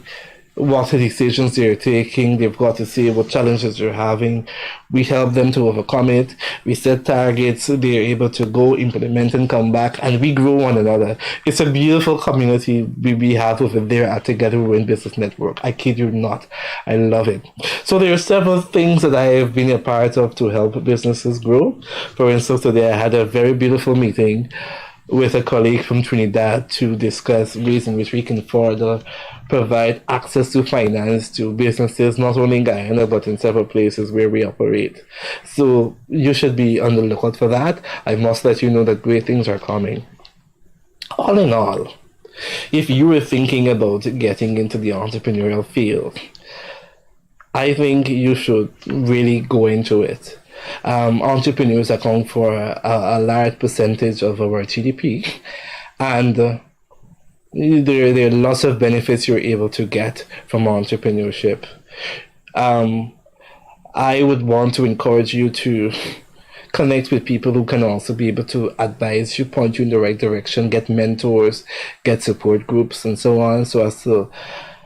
what decisions they're taking. They've got to say what challenges they're having. We help them to overcome it. We set targets. They're able to go implement and come back, and we grow one another. It's a beautiful community we have over there at Together We Win Business Network. I kid you not. I love it. So there are several things that I have been a part of to help businesses grow. For instance, today I had a very beautiful meeting with a colleague from Trinidad to discuss ways in which we can further provide access to finance to businesses, not only in Guyana, but in several places where we operate. So you should be on the lookout for that. I must let you know that great things are coming. All in all, if you were thinking about getting into the entrepreneurial field, I think you should really go into it. Entrepreneurs account for a large percentage of our GDP, and there are lots of benefits you're able to get from entrepreneurship. I would want to encourage you to connect with people who can also be able to advise you, point you in the right direction, get mentors, get support groups, and so on, so as to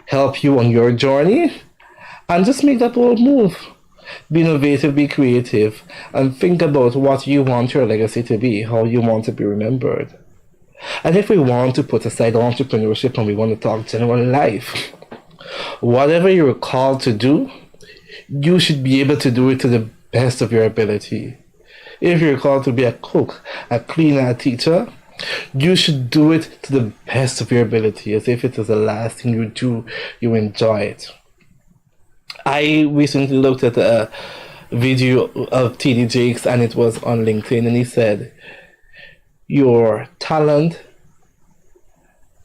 help you on your journey, and just make that bold move. Be innovative, be creative, and think about what you want your legacy to be, how you want to be remembered. And if we want to put aside entrepreneurship and we want to talk general life, whatever you're called to do, you should be able to do it to the best of your ability. If you're called to be a cook, a cleaner, a teacher, you should do it to the best of your ability, as if it is the last thing you do, you enjoy it. I recently looked at a video of TD Jakes, and it was on LinkedIn, and he said, your talent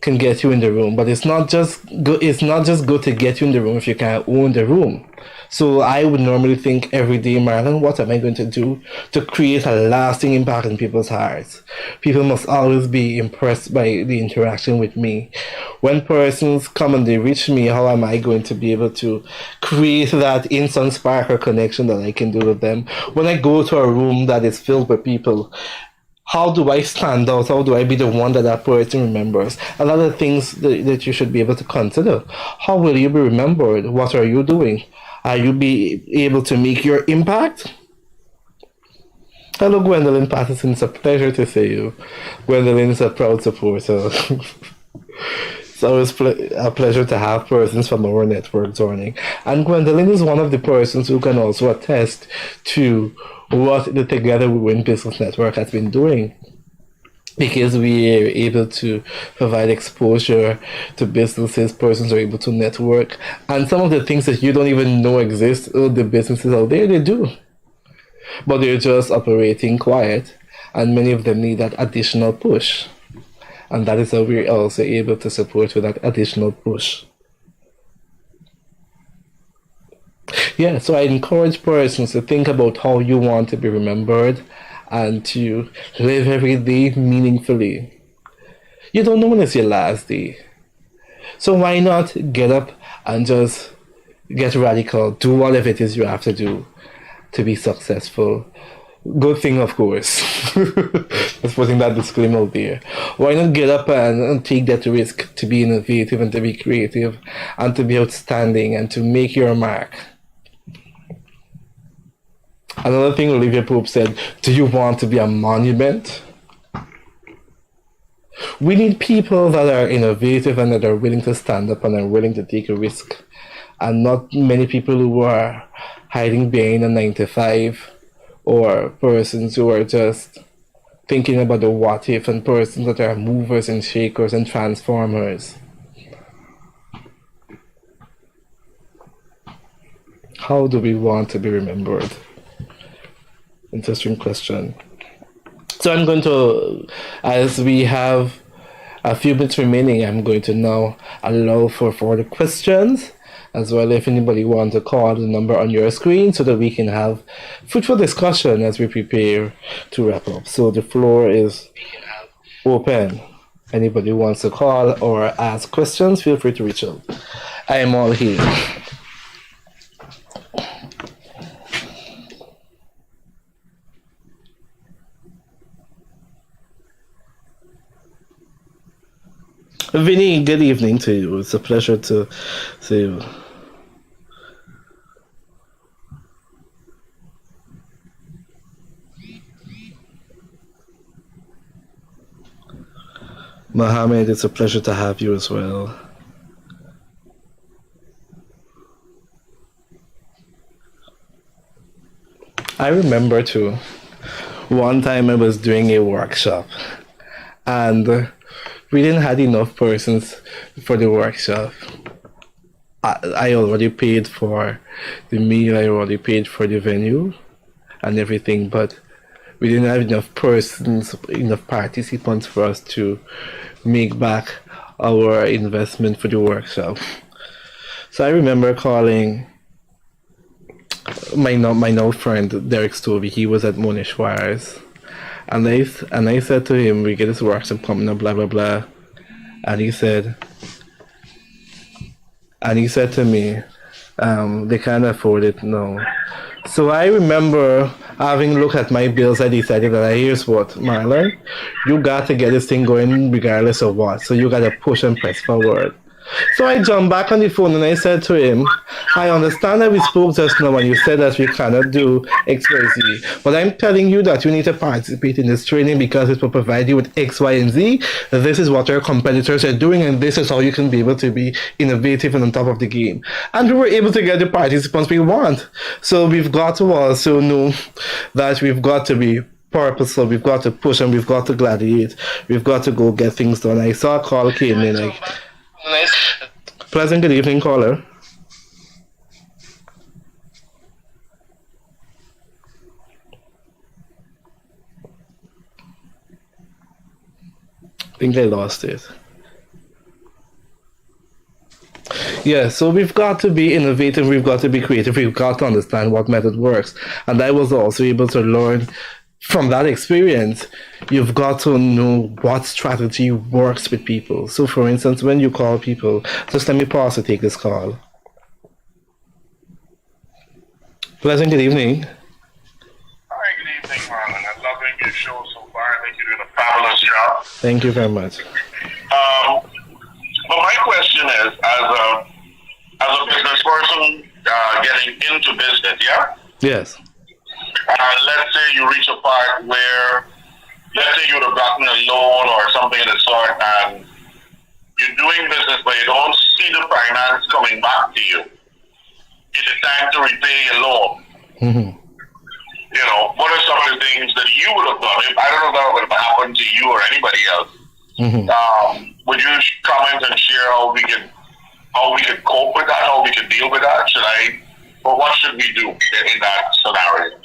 can get you in the room, but it's not just good to get you in the room if you can't own the room. So I would normally think every day, Marlon, what am I going to do to create a lasting impact in people's hearts? People must always be impressed by the interaction with me. When persons come and they reach me, how am I going to be able to create that instant spark or connection that I can do with them? When I go to a room that is filled with people, how do I stand out? How do I be the one that person remembers? A lot of things that you should be able to consider. How will you be remembered? What are you doing? Are you be able to make your impact? Hello, Gwendolyn Patterson. It's a pleasure to see you. Gwendolyn is a proud supporter. It's always a pleasure to have persons from our network joining. And Gwendolyn is one of the persons who can also attest to what the Together We Win Business Network has been doing, because we are able to provide exposure to businesses. Persons are able to network, and some of the things that you don't even know exist, the businesses out there, they do, but they're just operating quiet, and many of them need that additional push, and that is how we're also able to support with that additional push. Yeah, so I encourage persons to think about how you want to be remembered and to live every day meaningfully. You don't know when it's your last day. So why not get up and just get radical, do whatever it is you have to do, to be successful. Good thing, of course. Just putting that disclaimer there. Why not get up and take that risk to be innovative and to be creative and to be outstanding and to make your mark? Another thing Olivia Pope said, do you want to be a monument? We need people that are innovative and that are willing to stand up and are willing to take a risk. And not many people who are hiding behind a 9 to 5, or persons who are just thinking about the what if, and persons that are movers and shakers and transformers. How do we want to be remembered? Interesting question. So I'm going to, as we have a few minutes remaining, I'm going to now allow for further questions, as well if anybody wants to call the number on your screen so that we can have fruitful discussion as we prepare to wrap up. So the floor is open. Anybody who wants to call or ask questions, feel free to reach out. I am all here. Vinny, good evening to you. It's a pleasure to see you. Mohammed, it's a pleasure to have you as well. I remember too, one time I was doing a workshop and we didn't have enough persons for the workshop. I already paid for the meal, I already paid for the venue and everything, but we didn't have enough persons, enough participants for us to make back our investment for the workshop. So I remember calling my now friend Derek Stovey. He was at Monishwares. And I said to him, we get this workshop coming up, blah, blah, blah. And he said to me, they can't afford it now. So I remember having looked at my bills, I decided that here's what, Marlon, you got to get this thing going regardless of what. So you got to push and press forward. So I jumped back on the phone and I said to him, I understand that we spoke just now and you said that we cannot do XYZ, but I'm telling you that you need to participate in this training because it will provide you with X, Y, and Z. This is what our competitors are doing and this is how you can be able to be innovative and on top of the game. And we were able to get the participants we want. So we've got to also know that we've got to be purposeful, we've got to push and we've got to gladiate. We've got to go get things done. I saw a call came in like, pleasant good evening, caller. I think I lost it. Yeah, so we've got to be innovative, we've got to be creative, we've got to understand what method works. And I was also able to learn from that experience. You've got to know what strategy works with people. So for instance, when you call people, just let me pause to take this call. Pleasant good evening.
Hi, good evening, Marlon. I'm loving your show so far. I think you're doing a fabulous job.
Thank you very much.
But my question is, as a business person getting into business, yeah?
Yes.
Let's say you reach a part where, let's say you would have gotten a loan or something of the sort, and you're doing business, but you don't see the finance coming back to you. It's time to repay your loan.
Mm-hmm.
You know, what are some of the things that you would have done? I don't know if that would have happened to you or anybody else.
Mm-hmm.
Would you comment and share how we could cope with that, how we could deal with that? Or what should we do in that scenario?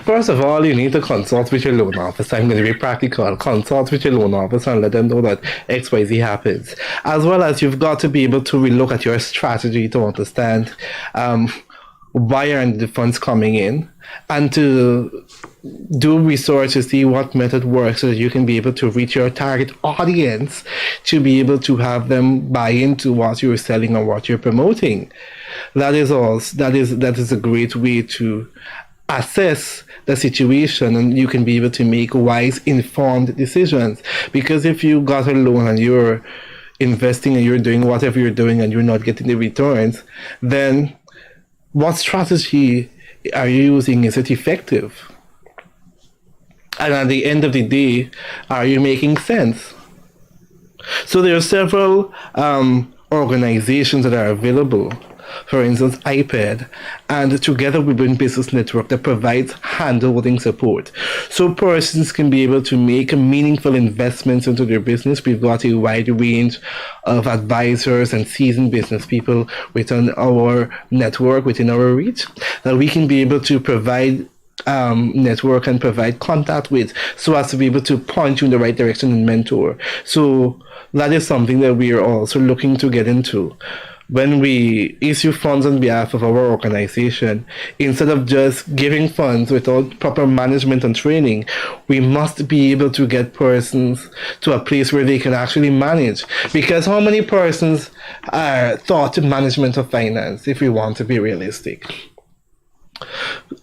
First of all, you need to consult with your loan officer. I'm going to be practical. Consult with your loan officer and let them know that XYZ happens. As well as you've got to be able to relook at your strategy to understand why aren't the funds coming in, and to do research to see what method works so that you can be able to reach your target audience, to be able to have them buy into what you're selling or what you're promoting. That is all. That is a great way to assess the situation, and you can be able to make wise, informed decisions. Because if you got a loan and you're investing and you're doing whatever you're doing and you're not getting the returns, then what strategy are you using? Is it effective? And at the end of the day, are you making sense? So there are several organizations that are available. For instance, iPad, and together we bring Business Network that provides hand-holding support. So persons can be able to make meaningful investments into their business. We've got a wide range of advisors and seasoned business people within our network, within our reach, that we can be able to provide network and provide contact with, so as to be able to point you in the right direction and mentor. So that is something that we are also looking to get into. When we issue funds on behalf of our organization, instead of just giving funds without proper management and training, we must be able to get persons to a place where they can actually manage. Because how many persons are taught management of finance, if we want to be realistic?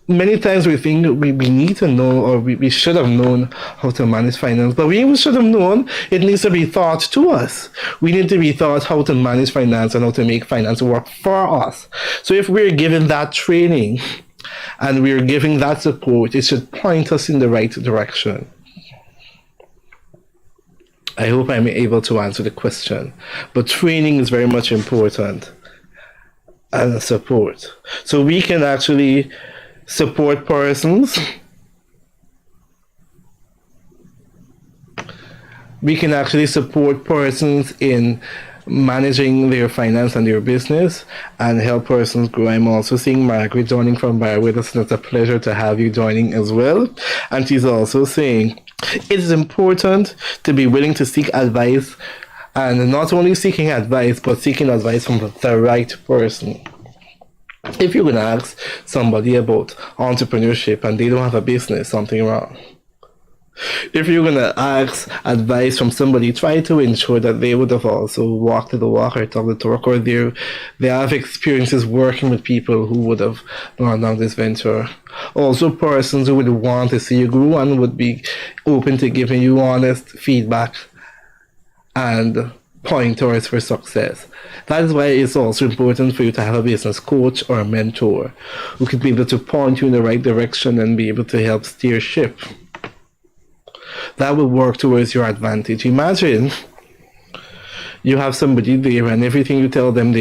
Many times we think we need to know, or we should have known how to manage finance, but we even should have known it needs to be taught to us. We need to be taught how to manage finance and how to make finance work for us. So if we're given that training and we're giving that support, it should point us in the right direction. I hope I'm able to answer the question. But training is very much important, and support. So we can actually support persons. We can actually support persons in managing their finance and their business and help persons grow. I'm also seeing Margaret joining from Barbados, and it's a pleasure to have you joining as well. And she's also saying it is important to be willing to seek advice, and not only seeking advice, but seeking advice from the right person. If you're going to ask somebody about entrepreneurship and they don't have a business, something wrong. If you're going to ask advice from somebody, try to ensure that they would have also walked the walk or talked the talk, or they have experiences working with people who would have gone down this venture. Also, persons who would want to see you grow and would be open to giving you honest feedback and pointers for success. That is why it's also important for you to have a business coach or a mentor who can be able to point you in the right direction and be able to help steer ship. That will work towards your advantage. Imagine you have somebody there and everything you tell them,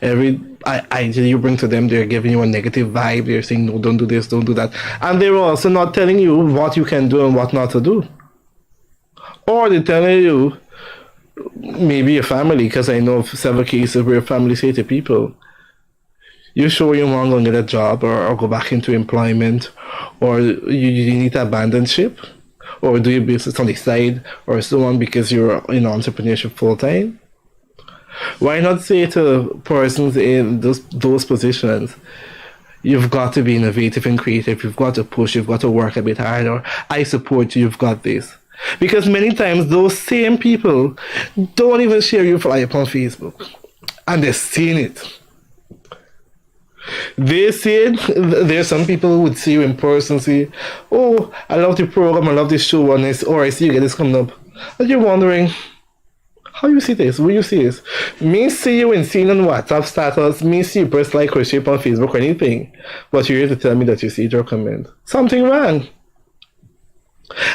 every idea you bring to them, they're giving you a negative vibe. They're saying, no, don't do this, don't do that. And they're also not telling you what you can do and what not to do. Or they're telling you, maybe a family, because I know of several cases where families say to people, you sure you want to go get a job or go back into employment, or you need to abandon ship, or do your business on the side, or so on, because you're in entrepreneurship full time? Why not say to persons in those positions, you've got to be innovative and creative, you've got to push, you've got to work a bit harder, I support you, you've got this. Because many times those same people don't even share your flyer on Facebook, and they're seeing it. They say there's some people who would see you in person, say, oh, I love the program, I love this show, and I see you get this coming up. And you're wondering, how you see this? Where you see this? Me see you in seeing on WhatsApp status, me see you press like or share on Facebook or anything, but you're here to tell me that you see your comment. Something wrong.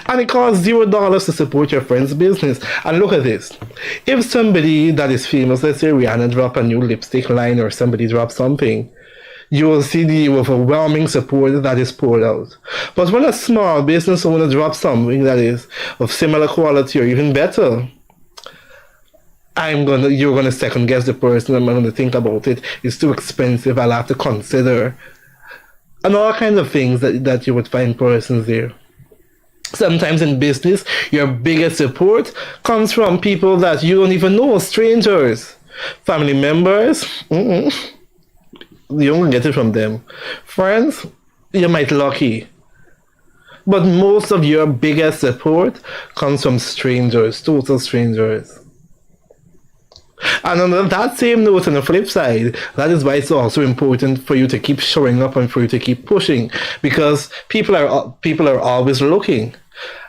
And it costs $0 to support your friend's business. And look at this. If somebody that is famous, let's say Rihanna drop a new lipstick line, or somebody drop something, you will see the overwhelming support that is poured out. But when a small business owner drops something that is of similar quality or even better, you're gonna second guess the person. I'm gonna think about it. It's too expensive. I'll have to consider, and all kinds of things that you would find persons there. Sometimes in business, your biggest support comes from people that you don't even know, strangers, family members. You don't get it from them. Friends, you might lucky. But most of your biggest support comes from strangers, total strangers. And on that same note, on the flip side, that is why it's also important for you to keep showing up and for you to keep pushing, because people are always looking,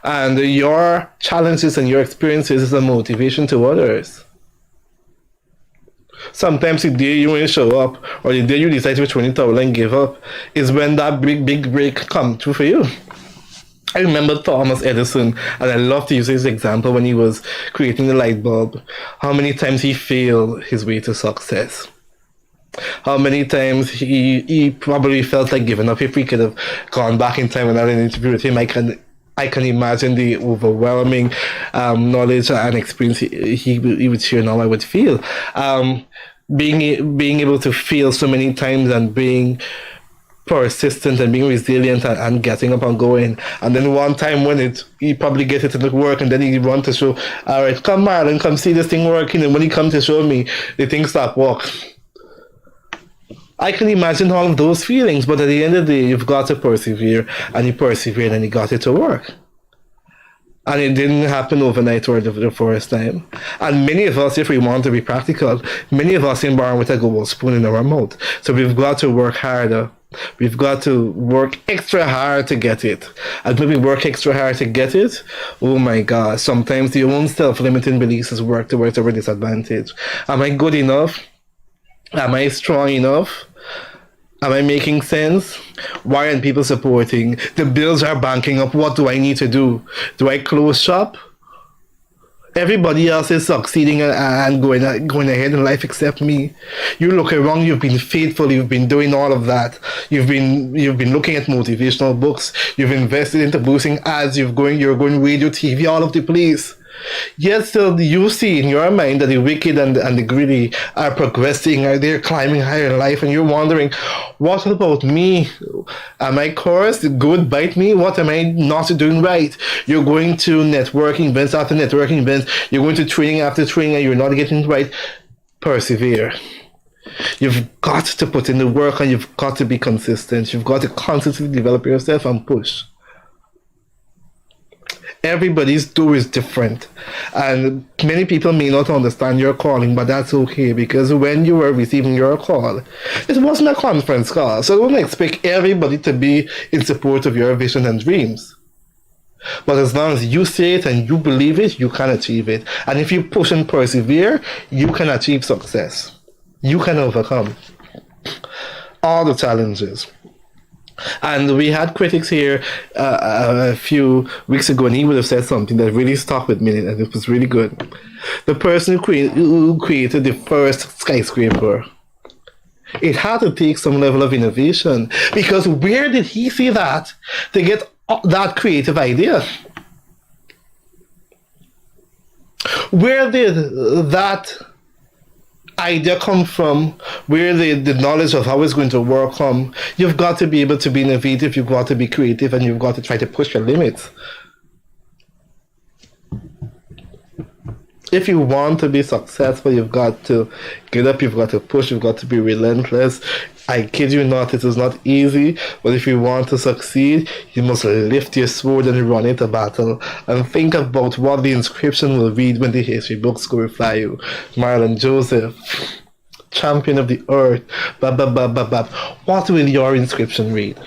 and your challenges and your experiences is a motivation to others. Sometimes the day you ain't show up, or the day you decide to throw in the towel and give up, is when that big break come through for you. I remember Thomas Edison, and I love to use his example when he was creating the light bulb. How many times he failed his way to success. How many times he probably felt like giving up. If we could have gone back in time and had an interview with him, I can imagine the overwhelming knowledge and experience he would share now I would feel. Being able to fail so many times and being persistent and being resilient and getting up and going. And then one time when he probably get it to work, and then he want to show, all right, come Marlon, come see this thing working. And when he come to show me, the thing stop work. I can imagine all of those feelings, but at the end of the day, you've got to persevere, and he persevered and he got it to work. And it didn't happen overnight or the first time. And many of us, if we want to be practical, many of us ain't born with a gold spoon in our mouth. So we've got to work harder. We've got to work extra hard to get it. And when we work extra hard to get it, oh my God, sometimes your own self-limiting beliefs work towards our disadvantage. Am I good enough? Am I strong enough? Am I making sense? Why aren't people supporting? The bills are banking up. What do I need to do? Do I close shop? Everybody else is succeeding and going ahead in life except me. You look around, you've been faithful, you've been doing all of that. You've been looking at motivational books, you've invested into boosting ads, you're going radio, TV, all of the place. Yet still you see in your mind that the wicked and the greedy are progressing, they're climbing higher in life, and you're wondering, what about me? Am I cursed? Good bite me? What am I not doing right? You're going to networking events after networking events, you're going to training after training, and you're not getting it right. Persevere. You've got to put in the work, and you've got to be consistent. You've got to constantly develop yourself and push. Everybody's door is different, and many people may not understand your calling, but that's okay, because when you were receiving your call, it wasn't a conference call, so don't expect everybody to be in support of your vision and dreams. But as long as you say it and you believe it, you can achieve it. And if you push and persevere, you can achieve success. You can overcome all the challenges. And we had critics here a few weeks ago, and he would have said something that really stuck with me, and it was really good. The person who created the first skyscraper, it had to take some level of innovation, because where did he see that to get that creative idea? Where did that idea come from? Where the knowledge of how it's going to work come? You've got to be able to be innovative, you've got to be creative, and you've got to try to push your limits. If you want to be successful, you've got to get up, you've got to push, you've got to be relentless. I kid you not, it is not easy, but if you want to succeed, you must lift your sword and run into battle, and think about what the inscription will read when the history books glorify you. Marlon Joseph, champion of the earth, what will your inscription read?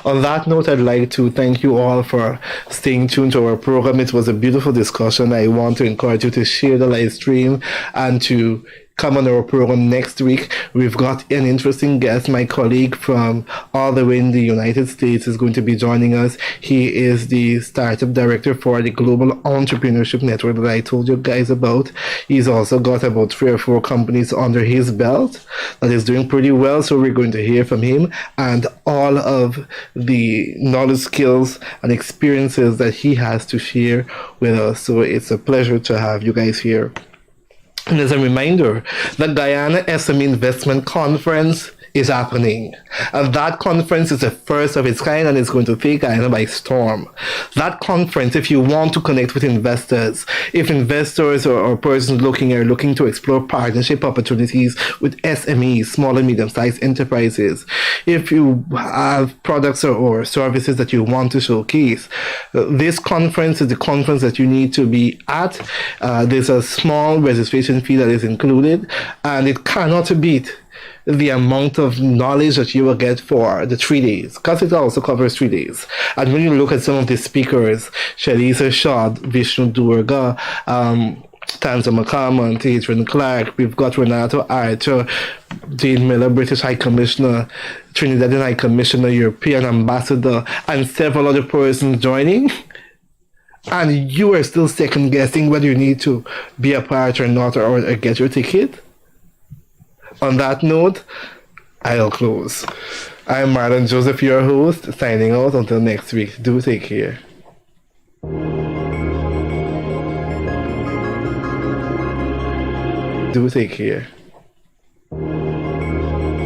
On that note, I'd like to thank you all for staying tuned to our program. It was a beautiful discussion. I want to encourage you to share the live stream and to come on our program next week. We've got an interesting guest. My colleague from all the way in the United States is going to be joining us. He is the startup director for the Global Entrepreneurship Network that I told you guys about. He's also got about 3 or 4 companies under his belt that is doing pretty well. So we're going to hear from him and all of the knowledge, skills, and experiences that he has to share with us. So it's a pleasure to have you guys here. And as a reminder, the Guyana SME Investment Conference is happening. And that conference is the first of its kind and it's going to take Guyana by storm. That conference, if you want to connect with investors, if investors or persons looking to explore partnership opportunities with SMEs, small and medium-sized enterprises, if you have products or services that you want to showcase, this conference is the conference that you need to be at. There's a small registration fee that is included, and it cannot beat the amount of knowledge that you will get for the 3 days, because it also covers 3 days. And when you look at some of the speakers, Shalisa Shad, Vishnu Durga, Tanza McCarman, Adrian Clark, we've got Renato Archer, Jane Miller, British High Commissioner, Trinidadian High Commissioner, European Ambassador, and several other persons joining. And you are still second guessing whether you need to be a part or not, or get your ticket. On that note, I'll close. I'm Marlon Joseph, your host, signing out until next week. Do take care. Do take care.